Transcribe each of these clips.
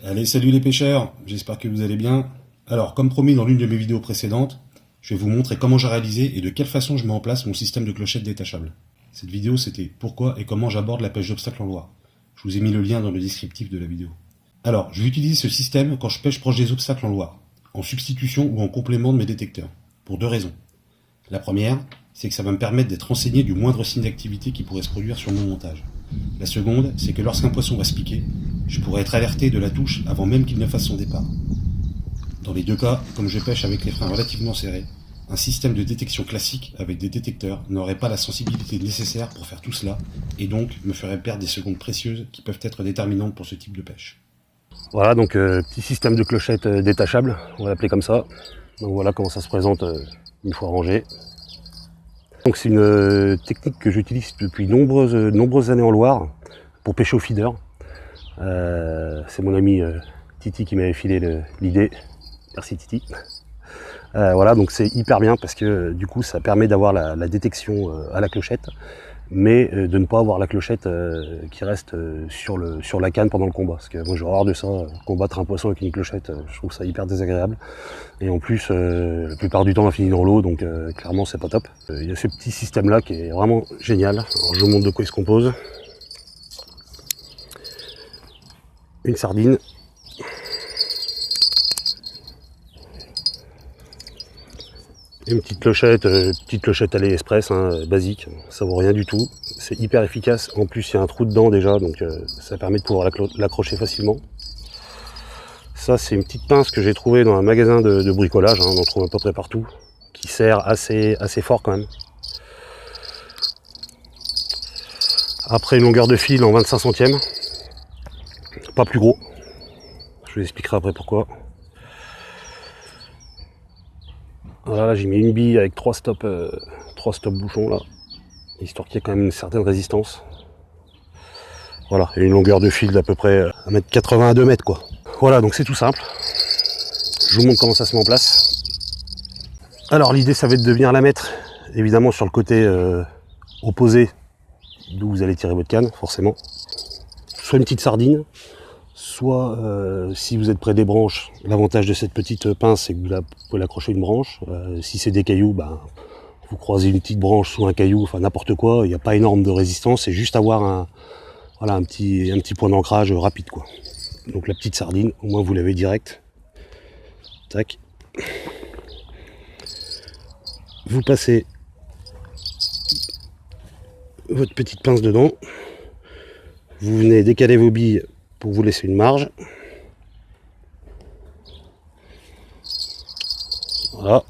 Allez, salut les pêcheurs, j'espère que vous allez bien. Alors, comme promis dans l'une de mes vidéos précédentes, je vais vous montrer comment j'ai réalisé et de quelle façon je mets en place mon système de clochettes détachables. Cette vidéo, c'était pourquoi et comment j'aborde la pêche d'obstacles en Loire. Je vous ai mis le lien dans le descriptif de la vidéo. Alors, je vais utiliser ce système quand je pêche proche des obstacles en Loire, en substitution ou en complément de mes détecteurs, pour deux raisons. La première, c'est que ça va me permettre d'être renseigné du moindre signe d'activité qui pourrait se produire sur mon montage. La seconde, c'est que lorsqu'un poisson va se piquer, je pourrais être alerté de la touche avant même qu'il ne fasse son départ. Dans les deux cas, comme je pêche avec les freins relativement serrés, un système de détection classique avec des détecteurs n'aurait pas la sensibilité nécessaire pour faire tout cela, et donc me ferait perdre des secondes précieuses qui peuvent être déterminantes pour ce type de pêche. Voilà, donc petit système de clochette détachable, on va l'appeler comme ça. Donc voilà comment ça se présente une fois rangé. Donc c'est une technique que j'utilise depuis nombreuses années en Loire pour pêcher au feeder. C'est mon ami Titi qui m'avait filé l'idée. Merci Titi. Voilà, donc c'est hyper bien parce que du coup ça permet d'avoir la détection à la clochette, mais de ne pas avoir la clochette qui reste sur la canne pendant le combat. Parce que moi j'ai horreur de ça, combattre un poisson avec une clochette, je trouve ça hyper désagréable. Et en plus, la plupart du temps on finit dans l'eau, donc clairement c'est pas top. Il y a ce petit système là qui est vraiment génial. Alors je vous montre de quoi il se compose. Une sardine. Une petite clochette AliExpress, hein, basique, ça vaut rien du tout. C'est hyper efficace, en plus il y a un trou dedans déjà, donc ça permet de pouvoir l'accrocher facilement. Ça c'est une petite pince que j'ai trouvée dans un magasin de bricolage, hein, on en trouve à peu près partout, qui sert assez fort quand même. Après une longueur de fil en 25 centièmes, pas plus gros, je vous expliquerai après pourquoi. Voilà, là j'ai mis une bille avec 3 stops bouchons là, histoire qu'il y ait quand même une certaine résistance. Voilà, et une longueur de fil d'à peu près 1,80 m à 2 m quoi. Voilà, donc c'est tout simple. Je vous montre comment ça se met en place. Alors l'idée ça va être de venir la mettre évidemment sur le côté opposé d'où vous allez tirer votre canne, forcément. Soit une petite sardine, soit si vous êtes près des branches, l'avantage de cette petite pince c'est que vous pouvez l'accrocher à une branche. Si c'est des cailloux, vous croisez une petite branche sous un caillou, enfin n'importe quoi, il n'y a pas énorme de résistance, c'est juste avoir un petit point d'ancrage rapide quoi. Donc la petite sardine, au moins vous l'avez direct. Tac. Vous passez votre petite pince dedans. Vous venez décaler vos billes pour vous laisser une marge. Voilà.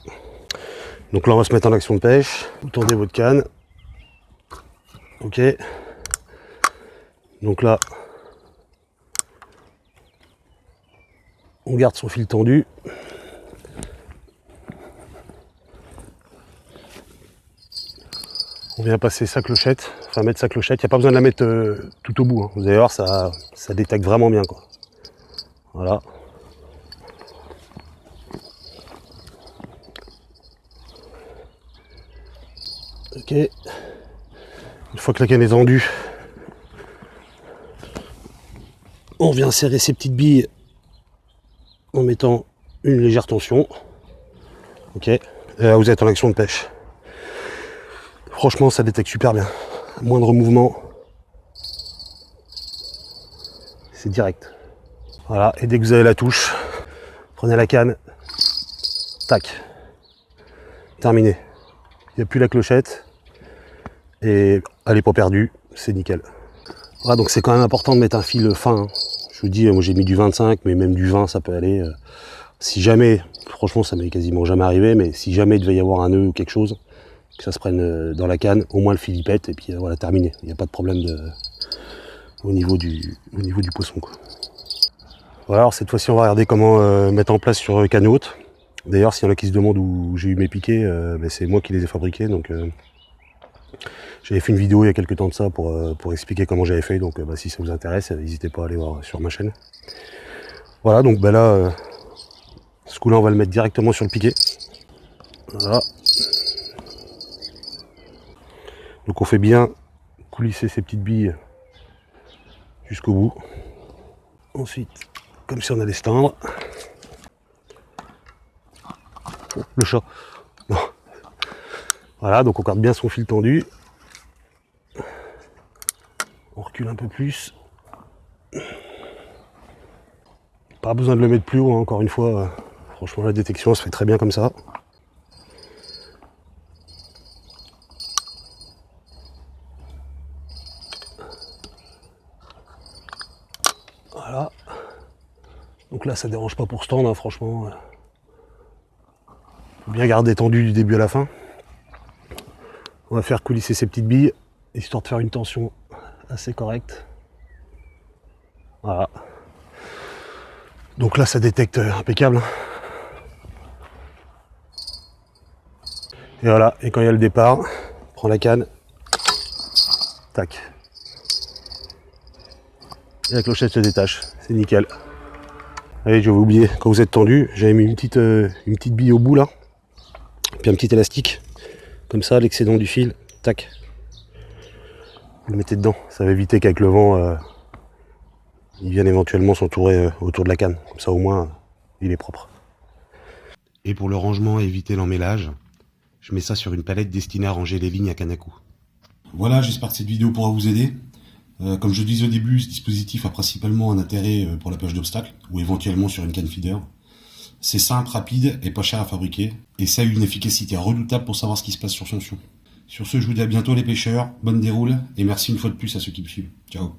Donc là on va se mettre en action de pêche. Vous tendez votre canne. Ok. Donc là, on garde son fil tendu. On vient passer sa clochette, enfin mettre sa clochette. Il n'y a pas besoin de la mettre tout au bout, hein. Vous allez voir, ça détecte vraiment bien quoi. Voilà. Ok. Une fois que la canne est tendue, on vient serrer ces petites billes en mettant une légère tension. Ok. Et là, vous êtes en action de pêche. Franchement, ça détecte super bien. Moindre mouvement, c'est direct. Voilà. Et dès que vous avez la touche, prenez la canne. Tac. Terminé. Il n'y a plus la clochette. Et elle n'est pas perdue. C'est nickel. Voilà, donc c'est quand même important de mettre un fil fin, hein. Je vous dis, moi j'ai mis du 25, mais même du 20 ça peut aller. Si jamais, franchement ça m'est quasiment jamais arrivé, mais si jamais il devait y avoir un nœud ou quelque chose, que ça se prenne dans la canne, au moins le fil y pète et puis voilà, terminé. Il n'y a pas de problème au niveau du poisson quoi. Voilà, alors cette fois-ci on va regarder comment mettre en place sur canne haute. D'ailleurs s'il y en a qui se demandent où j'ai eu mes piquets, c'est moi qui les ai fabriqués, donc j'avais fait une vidéo il y a quelques temps de ça pour expliquer comment j'avais fait, donc si ça vous intéresse, n'hésitez pas à aller voir sur ma chaîne. Voilà, donc là, ce coup-là, on va le mettre directement sur le piquet. Voilà. Donc on fait bien coulisser ces petites billes jusqu'au bout. Ensuite, comme si on allait se tendre. Oh, le chat. Non. Voilà, donc on garde bien son fil tendu. On recule un peu plus. Pas besoin de le mettre plus haut, hein, encore une fois. Franchement, la détection se fait très bien comme ça. Voilà. Donc là, ça dérange pas pour se tendre, hein, franchement. Faut bien garder tendu du début à la fin. On va faire coulisser ces petites billes, histoire de faire une tension assez correcte. Voilà. Donc là, ça détecte impeccable. Et voilà, et quand il y a le départ, prends la canne, tac. Et la clochette se détache, c'est nickel. Allez, je vais oublier, quand vous êtes tendu, j'avais mis une petite bille au bout là, puis un petit élastique, comme ça, l'excédent du fil, tac. Vous le mettez dedans, ça va éviter qu'avec le vent, il vienne éventuellement s'entourer autour de la canne, comme ça au moins, il est propre. Et pour le rangement et éviter l'emmêlage, je mets ça sur une palette destinée à ranger les lignes à canne à coups. Voilà, j'espère que cette vidéo pourra vous aider. Comme je disais au début, ce dispositif a principalement un intérêt pour la pêche d'obstacles, ou éventuellement sur une canne feeder. C'est simple, rapide et pas cher à fabriquer, et ça a une efficacité redoutable pour savoir ce qui se passe sur son fion. Sur ce, je vous dis à bientôt les pêcheurs, bonne déroule, et merci une fois de plus à ceux qui me suivent. Ciao.